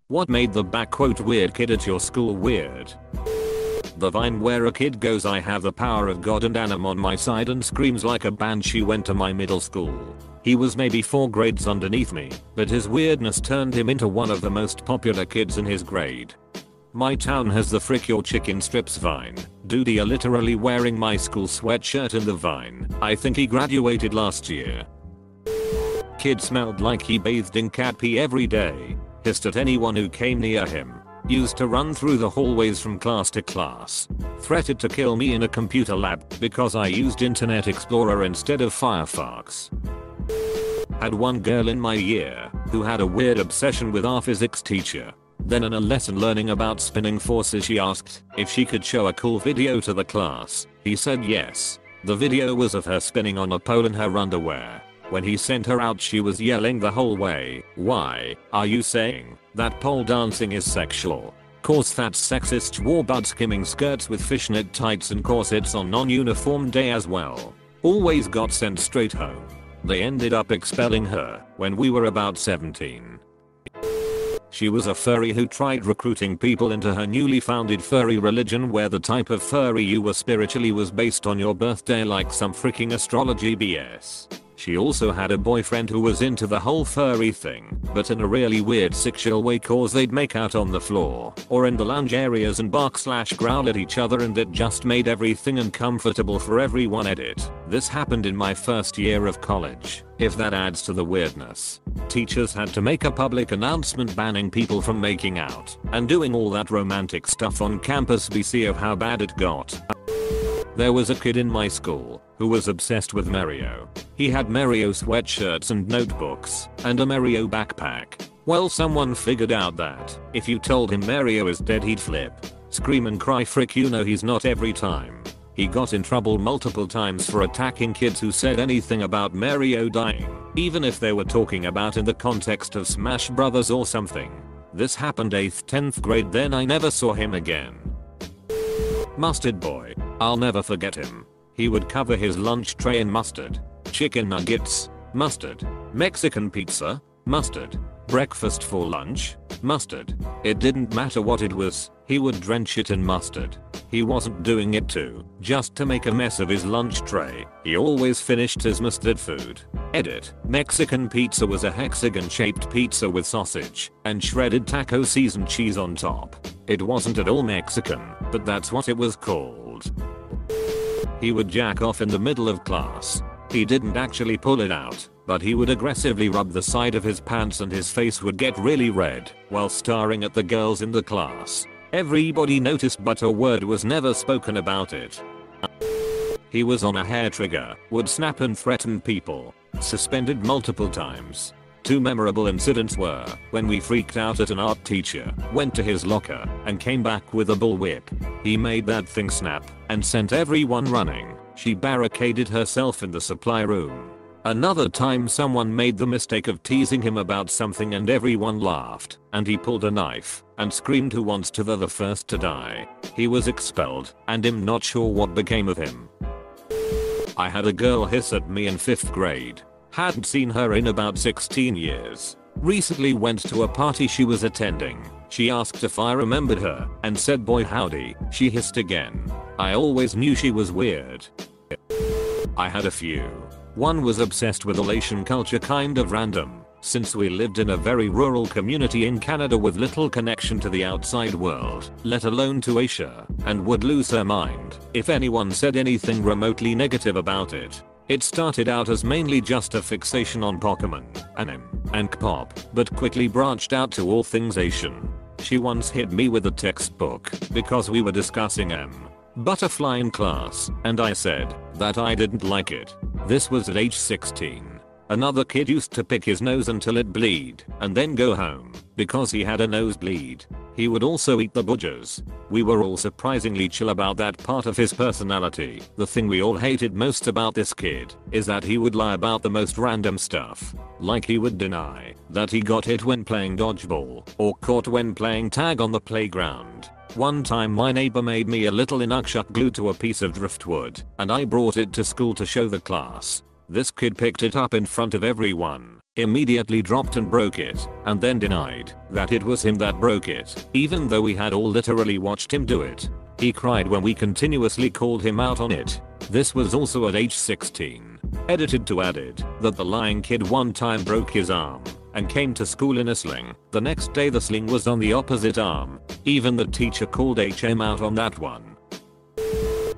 What made the "weird kid at your school" weird? The Vine where a kid goes, "I have the power of God and am on my side," and screams like a banshee went to my middle school. He was maybe 4 grades underneath me, but his weirdness turned him into one of the most popular kids in his grade. My town has the "frick your chicken strips" Vine. Dude are literally wearing my school sweatshirt in the Vine. I think he graduated last year. Kid smelled like he bathed in cat pee every day. Hissed at anyone who came near him. Used to run through the hallways from class to class. Threatened to kill me in a computer lab because I used Internet Explorer instead of Firefox. Had one girl in my year who had a weird obsession with our physics teacher. Then in a lesson learning about spinning forces, she asked if she could show a cool video to the class. He said yes. The video was of her spinning on a pole in her underwear. When he sent her out, she was yelling the whole way, "Why are you saying that pole dancing is sexual? Course that's sexist." Wore butt skimming skirts with fishnet tights and corsets on non-uniform day as well. Always got sent straight home. They ended up expelling her when we were about 17. She was a furry who tried recruiting people into her newly founded furry religion, where the type of furry you were spiritually was based on your birthday, like some freaking astrology BS. She also had a boyfriend who was into the whole furry thing, but in a really weird sexual way, cause they'd make out on the floor or in the lounge areas and bark/growl at each other, and it just made everything uncomfortable for everyone. Edit. This happened in my first year of college, if that adds to the weirdness. Teachers had to make a public announcement banning people from making out and doing all that romantic stuff on campus BC of how bad it got. There was a kid in my school who was obsessed with Mario. He had Mario sweatshirts and notebooks and a Mario backpack. Well, someone figured out that if you told him Mario is dead, he'd flip, scream and cry. Frick, you know he's not every time. He got in trouble multiple times for attacking kids who said anything about Mario dying, even if they were talking about in the context of Smash Brothers or something. This happened 8th, 10th grade, then I never saw him again. Mustard boy. I'll never forget him. He would cover his lunch tray in mustard. Chicken nuggets, mustard. Mexican pizza, mustard. Breakfast for lunch, mustard. It didn't matter what it was, he would drench it in mustard. He wasn't doing it just to make a mess of his lunch tray. He always finished his mustard food. Edit. Mexican pizza was a hexagon-shaped pizza with sausage and shredded taco seasoned cheese on top. It wasn't at all Mexican, but that's what it was called. He would jack off in the middle of class. He didn't actually pull it out, but he would aggressively rub the side of his pants and his face would get really red while staring at the girls in the class. Everybody noticed, but a word was never spoken about it. He was on a hair trigger, would snap and threaten people. Suspended multiple times. 2 memorable incidents were when we freaked out at an art teacher, went to his locker, and came back with a bullwhip. He made that thing snap and sent everyone running. She barricaded herself in the supply room. Another time someone made the mistake of teasing him about something and everyone laughed, and he pulled a knife and screamed, "Who wants to be the first to die?" He was expelled, and I'm not sure what became of him. I had a girl hiss at me in 5th grade. Hadn't seen her in about 16 years. Recently went to a party she was attending. She asked if I remembered her and said, "Boy howdy." She hissed again. I always knew she was weird. I had a few. One was obsessed with Asian culture, kind of random, since we lived in a very rural community in Canada with little connection to the outside world, let alone to Asia, and would lose her mind if anyone said anything remotely negative about it. It started out as mainly just a fixation on Pokemon, anime, and K-pop, but quickly branched out to all things Asian. She once hit me with a textbook because we were discussing butterfly in class, and I said that I didn't like it. This was at age 16. Another kid used to pick his nose until it bleed and then go home because he had a nosebleed. He would also eat the boogers. We were all surprisingly chill about that part of his personality. The thing we all hated most about this kid is that he would lie about the most random stuff. Like he would deny that he got hit when playing dodgeball or caught when playing tag on the playground. One time my neighbor made me a little inukshuk glued to a piece of driftwood, and I brought it to school to show the class. This kid picked it up in front of everyone immediately dropped and broke it, and then denied that it was him that broke it, even though we had all literally watched him do it. He cried when we continuously called him out on it. This was also at age 16. Edited to added that the lying kid one time broke his arm and came to school in a sling. The next day the sling was on the opposite arm. Even the teacher called HM out on that one.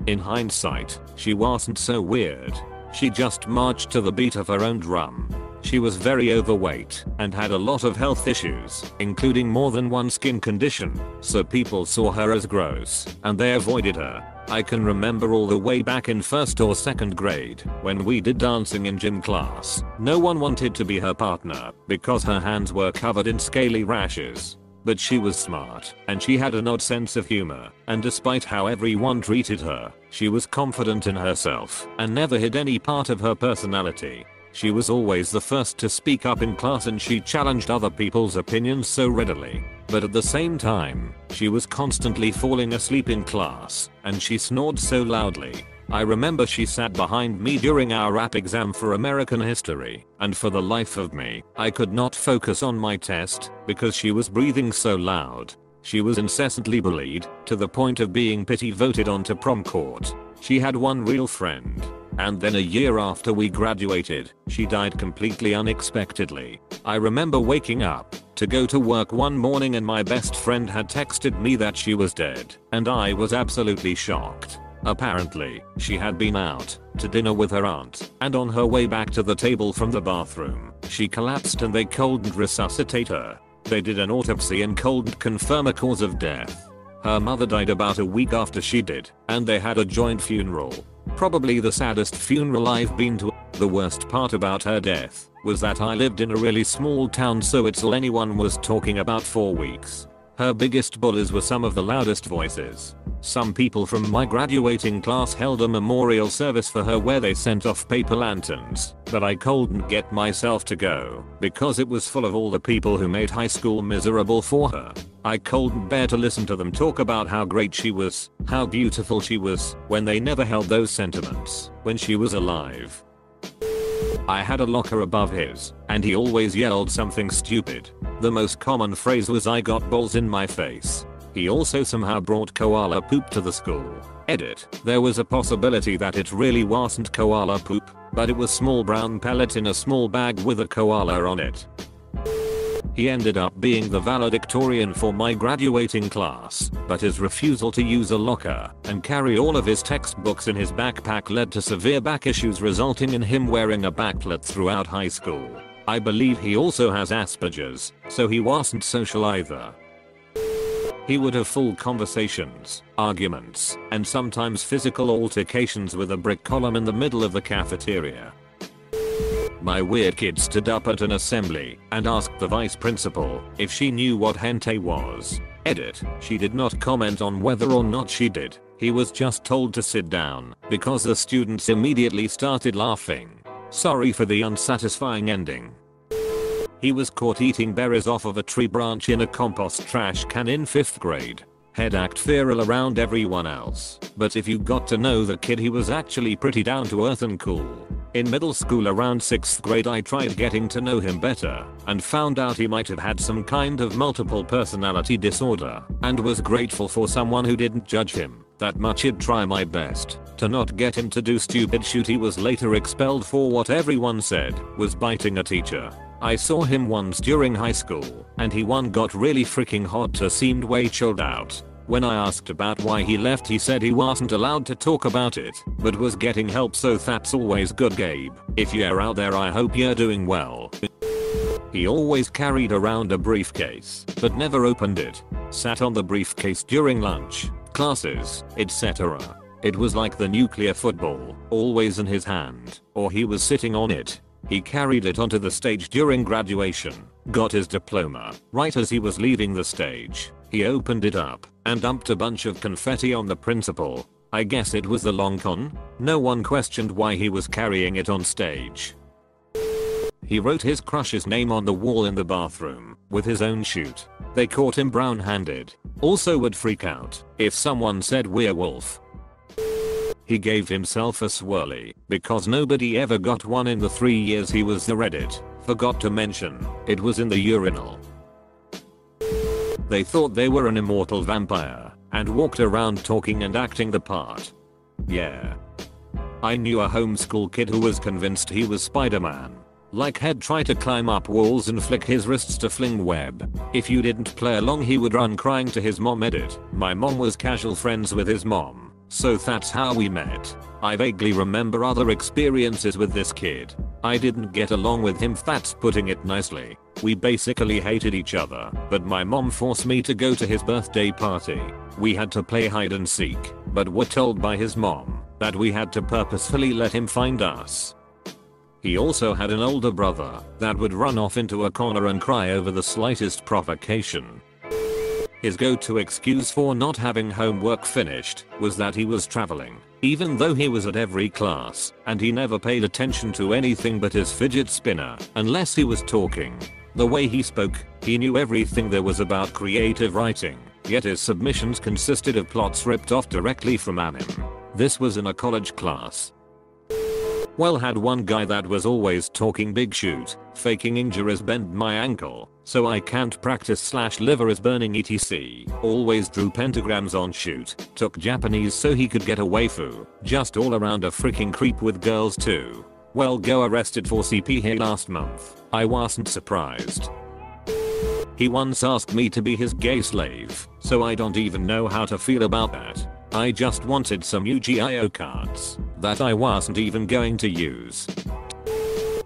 In hindsight, she wasn't so weird. She just marched to the beat of her own drum. She was very overweight and had a lot of health issues, including more than one skin condition, so people saw her as gross and they avoided her. I can remember all the way back in 1st or 2nd grade when we did dancing in gym class. No one wanted to be her partner because her hands were covered in scaly rashes. But she was smart and she had an odd sense of humor, and despite how everyone treated her, she was confident in herself and never hid any part of her personality. She was always the first to speak up in class and she challenged other people's opinions so readily. But at the same time, she was constantly falling asleep in class and she snored so loudly. I remember she sat behind me during our rap exam for American history, and for the life of me, I could not focus on my test because she was breathing so loud. She was incessantly bullied, to the point of being pity voted onto prom court. She had one real friend, and then a year after we graduated, she died completely unexpectedly. I remember waking up to go to work one morning and my best friend had texted me that she was dead, and I was absolutely shocked. Apparently, she had been out to dinner with her aunt, and on her way back to the table from the bathroom, she collapsed and they couldn't resuscitate her. They did an autopsy and couldn't confirm a cause of death. Her mother died about a week after she did, and they had a joint funeral. Probably the saddest funeral I've been to. The worst part about her death was that I lived in a really small town, so it's all anyone was talking about for weeks. Her biggest bullies were some of the loudest voices. Some people from my graduating class held a memorial service for her where they sent off paper lanterns, but I couldn't get myself to go because it was full of all the people who made high school miserable for her. I couldn't bear to listen to them talk about how great she was, how beautiful she was, when they never held those sentiments when she was alive. I had a locker above his, and he always yelled something stupid. The most common phrase was "I got balls in my face." He also somehow brought koala poop to the school. Edit. There was a possibility that it really wasn't koala poop, but it was small brown pellets in a small bag with a koala on it. He ended up being the valedictorian for my graduating class, but his refusal to use a locker and carry all of his textbooks in his backpack led to severe back issues, resulting in him wearing a backplate throughout high school. I believe he also has Asperger's, so he wasn't social either. He would have full conversations, arguments, and sometimes physical altercations with a brick column in the middle of the cafeteria. My weird kid stood up at an assembly and asked the vice principal if she knew what hentai was. Edit. She did not comment on whether or not she did. He was just told to sit down because the students immediately started laughing. Sorry for the unsatisfying ending. He was caught eating berries off of a tree branch in a compost trash can in 5th grade. He'd act feral around everyone else, but if you got to know the kid, he was actually pretty down to earth and cool. In middle school around 6th grade I tried getting to know him better and found out he might have had some kind of multiple personality disorder, and was grateful for someone who didn't judge him that much. I'd try my best to not get him to do stupid shit. He was later expelled for what everyone said was biting a teacher. I saw him once during high school, and he got really freaking hot. Seemed way chilled out. When I asked about why he left, he said he wasn't allowed to talk about it, but was getting help, so that's always good. Gabe, if you're out there, I hope you're doing well. He always carried around a briefcase, but never opened it. Sat on the briefcase during lunch, classes, etc. It was like the nuclear football, always in his hand, or he was sitting on it. He carried it onto the stage during graduation, got his diploma. Right as he was leaving the stage, he opened it up and dumped a bunch of confetti on the principal. I guess it was the long con. No one questioned why he was carrying it on stage. He wrote his crush's name on the wall in the bathroom with his own chute. They caught him brown-handed. Also would freak out if someone said werewolf. He gave himself a swirly because nobody ever got one in the 3 years he was the Reddit. Forgot to mention, it was in the urinal. They thought they were an immortal vampire and walked around talking and acting the part. Yeah. I knew a homeschool kid who was convinced he was Spider-Man. Like he'd try to climb up walls and flick his wrists to fling web. If you didn't play along he would run crying to his mom. Edit. My mom was casual friends with his mom, so that's how we met. I vaguely remember other experiences with this kid. I didn't get along with him, that's putting it nicely. We basically hated each other, but my mom forced me to go to his birthday party. We had to play hide and seek, but were told by his mom that we had to purposefully let him find us. He also had an older brother that would run off into a corner and cry over the slightest provocation. His go-to excuse for not having homework finished was that he was traveling, even though he was at every class, and he never paid attention to anything but his fidget spinner unless he was talking. The way he spoke, he knew everything there was about creative writing, yet his submissions consisted of plots ripped off directly from anime. This was in a college class. Well, had one guy that was always talking big shoot, faking injuries, bend my ankle, so I can't practice / liver is burning etc. Always drew pentagrams on shoot, took Japanese so he could get a waifu, just all around a freaking creep with girls too. Well, go arrested for CP here last month. I wasn't surprised. He once asked me to be his gay slave, so I don't even know how to feel about that. I just wanted some Yu-Gi-Oh cards that I wasn't even going to use.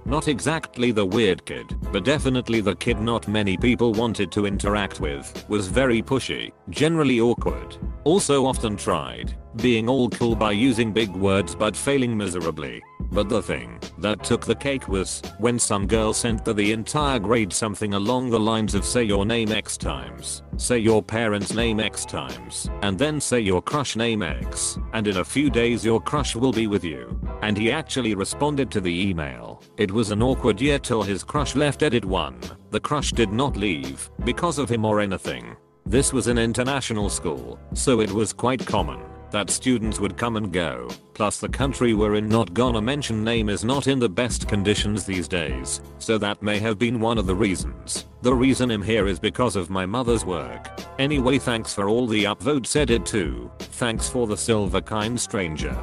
Not exactly the weird kid, but definitely the kid not many people wanted to interact with. Was very pushy, generally awkward. Also often tried being all cool by using big words but failing miserably. But the thing that took the cake was when some girl sent the entire grade something along the lines of say your name X times, say your parents' name X times, and then say your crush name X, and in a few days your crush will be with you. And he actually responded to the email. It was an awkward year till his crush left. Edit 1. The crush did not leave because of him or anything. This was an international school, so it was quite common that students would come and go. Plus the country we're in, not gonna mention name, is not in the best conditions these days, so that may have been one of the reasons. The reason I'm here is because of my mother's work. Anyway, thanks for all the upvotes. Edit 2. Thanks for the silver kind stranger.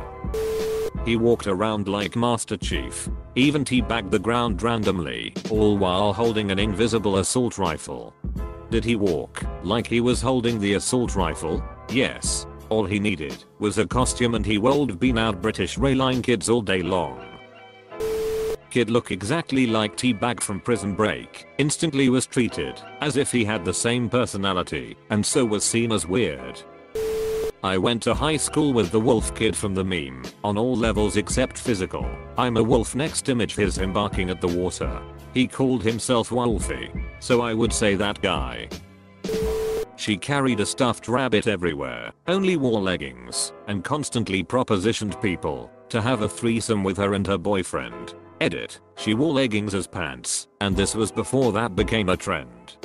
He walked around like Master Chief, even teabagged the ground randomly, all while holding an invisible assault rifle. Did he walk like he was holding the assault rifle? Yes. All he needed was a costume and he would have been out British Rayline kids all day long. Kid looked exactly like T-Bag from Prison Break. Instantly was treated as if he had the same personality and so was seen as weird. I went to high school with the wolf kid from the meme on all levels except physical. I'm a wolf. Next image is him barking at the water. He called himself Wolfie, so I would say that guy. She carried a stuffed rabbit everywhere, only wore leggings, and constantly propositioned people to have a threesome with her and her boyfriend. Edit. She wore leggings as pants, and this was before that became a trend.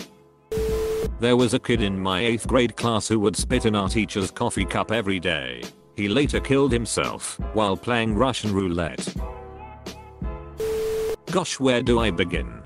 There was a kid in my 8th grade class who would spit in our teacher's coffee cup every day. He later killed himself while playing Russian roulette. Gosh, where do I begin?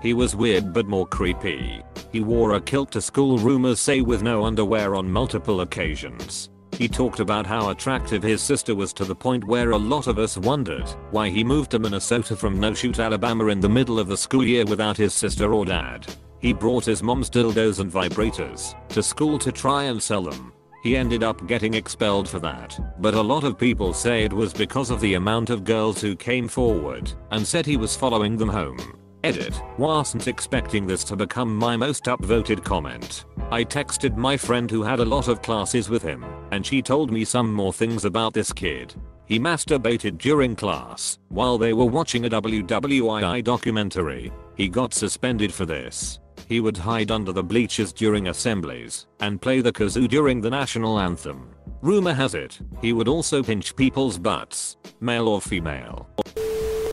He was weird but more creepy. He wore a kilt to school, rumors say, with no underwear on multiple occasions. He talked about how attractive his sister was to the point where a lot of us wondered why he moved to Minnesota from No Shoot, Alabama in the middle of the school year without his sister or dad. He brought his mom's dildos and vibrators to school to try and sell them. He ended up getting expelled for that, but a lot of people say it was because of the amount of girls who came forward and said he was following them home. Edit. Wasn't expecting this to become my most upvoted comment. I texted my friend who had a lot of classes with him, and she told me some more things about this kid. He masturbated during class while they were watching a WWII documentary. He got suspended for this. He would hide under the bleachers during assemblies and play the kazoo during the national anthem. Rumor has it, he would also pinch people's butts, male or female.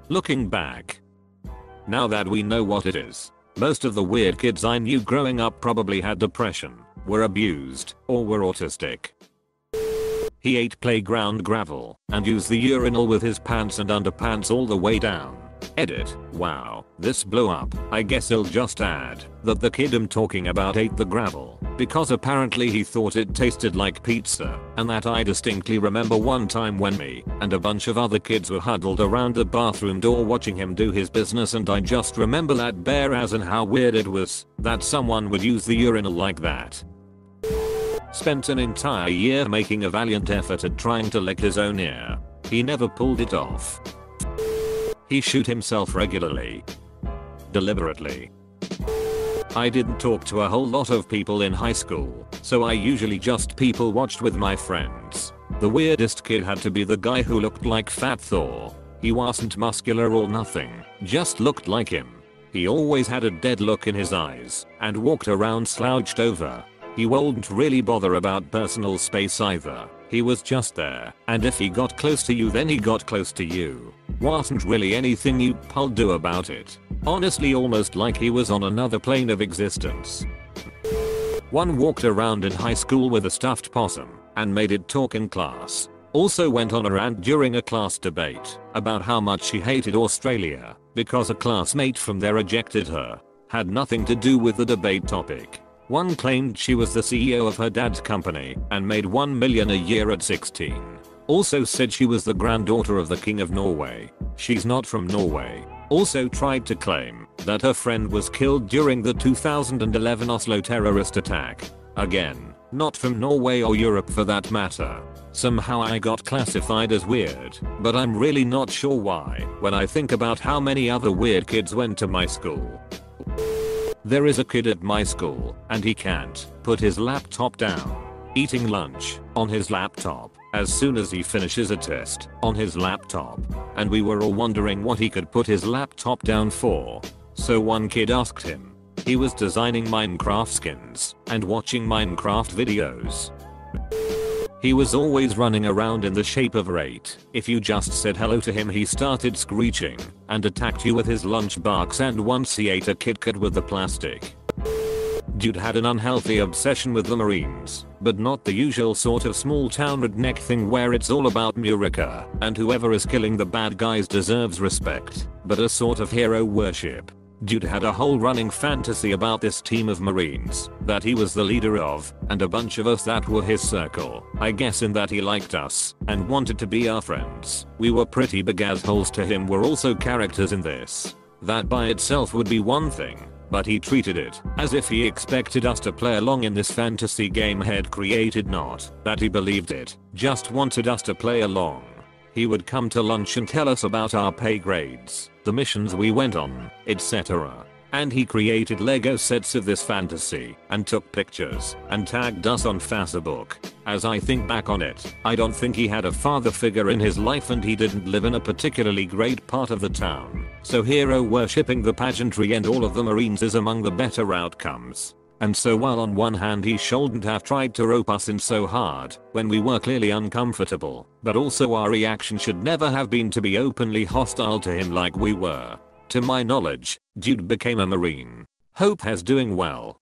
Looking back, now that we know what it is, most of the weird kids I knew growing up probably had depression, were abused, or were autistic. He ate playground gravel and used the urinal with his pants and underpants all the way down. Edit. Wow, this blew up. I guess I'll just add that the kid I'm talking about ate the gravel because apparently he thought it tasted like pizza, and that I distinctly remember one time when me and a bunch of other kids were huddled around the bathroom door watching him do his business, and I just remember that bare ass and how weird it was that someone would use the urinal like that. Spent an entire year making a valiant effort at trying to lick his own ear. He never pulled it off. He shoot himself regularly. Deliberately. I didn't talk to a whole lot of people in high school, so I usually just people watched with my friends. The weirdest kid had to be the guy who looked like Fat Thor. He wasn't muscular or nothing, just looked like him. He always had a dead look in his eyes and walked around slouched over. He wouldn't really bother about personal space either. He was just there, and if he got close to you then he got close to you. Wasn't really anything you could do about it. Honestly, almost like he was on another plane of existence. One walked around in high school with a stuffed possum and made it talk in class. Also went on a rant during a class debate about how much she hated Australia because a classmate from there ejected her. Had nothing to do with the debate topic. One claimed she was the CEO of her dad's company and made $1 million a year at 16. Also said she was the granddaughter of the King of Norway. She's not from Norway. Also tried to claim that her friend was killed during the 2011 Oslo terrorist attack. Again, not from Norway or Europe for that matter. Somehow I got classified as weird, but I'm really not sure why when I think about how many other weird kids went to my school. There is a kid at my school, and he can't put his laptop down. Eating lunch on his laptop as soon as he finishes a test on his laptop, and we were all wondering what he could put his laptop down for. So one kid asked him. He was designing Minecraft skins and watching Minecraft videos. He was always running around in the shape of a rat. If you just said hello to him he started screeching and attacked you with his lunchbox, and once he ate a Kit Kat with the plastic. Dude had an unhealthy obsession with the Marines, but not the usual sort of small town redneck thing where it's all about Murica and whoever is killing the bad guys deserves respect, but a sort of hero worship. Dude had a whole running fantasy about this team of Marines that he was the leader of, and a bunch of us that were his circle. I guess in that he liked us and wanted to be our friends. We were pretty big assholes to him. We're also characters in this. That by itself would be one thing, but he treated it as if he expected us to play along in this fantasy game head created, not that he believed it, just wanted us to play along. He would come to lunch and tell us about our pay grades, the missions we went on, etc. And he created Lego sets of this fantasy and took pictures and tagged us on Facebook. As I think back on it, I don't think he had a father figure in his life, and he didn't live in a particularly great part of the town. So hero worshipping the pageantry and all of the Marines is among the better outcomes. And so while on one hand he shouldn't have tried to rope us in so hard when we were clearly uncomfortable, but also our reaction should never have been to be openly hostile to him like we were. To my knowledge, dude became a Marine. Hope he's doing well.